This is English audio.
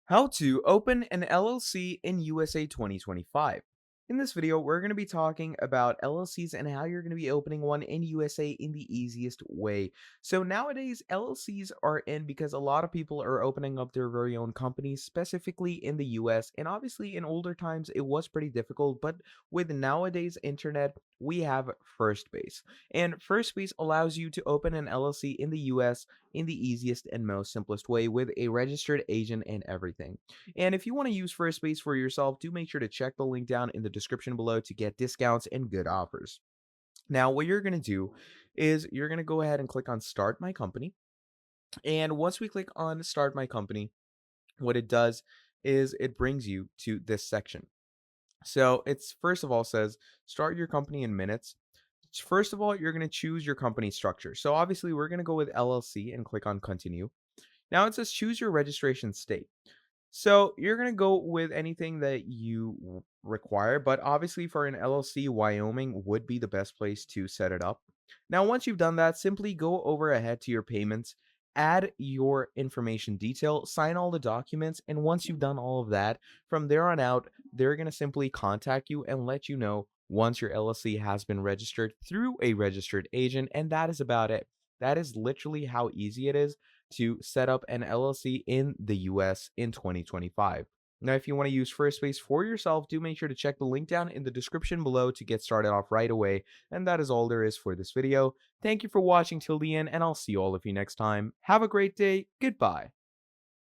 How to open an LLC in USA 2025. In this video, we're going to be talking about LLCs and how you're going to be opening one in USA in the easiest way. So nowadays, LLCs are in because a lot of people are opening up their very own companies, specifically in the US. And obviously, in older times, it was pretty difficult. But with nowadays internet, we have First Base. And First Base allows you to open an LLC in the US in the easiest and most simplest way with a registered agent and everything. And if you want to use First Base for yourself, do make sure to check the link down in the description below to get discounts and good offers. Now, what you're going to do is you're going to go ahead and click on Start My Company. And once we click on Start My Company, what it does is it brings you to this section. So it's first of all says start your company in minutes. First of all, you're going to choose your company structure. So obviously, we're going to go with LLC and click on continue. Now it says choose your registration state. So you're going to go with anything that you require, but obviously for an LLC, Wyoming would be the best place to set it up. Now, once you've done that, simply go over ahead to your payments, add your information detail, sign all the documents, and once you've done all of that, from there on out, they're going to simply contact you and let you know once your LLC has been registered through a registered agent, and that is about it. That is literally how easy it is to set up an LLC in the US in 2025. Now, if you want to use First Base for yourself, do make sure to check the link down in the description below to get started off right away. And that is all there is for this video. Thank you for watching till the end, and I'll see all of you next time. Have a great day. Goodbye.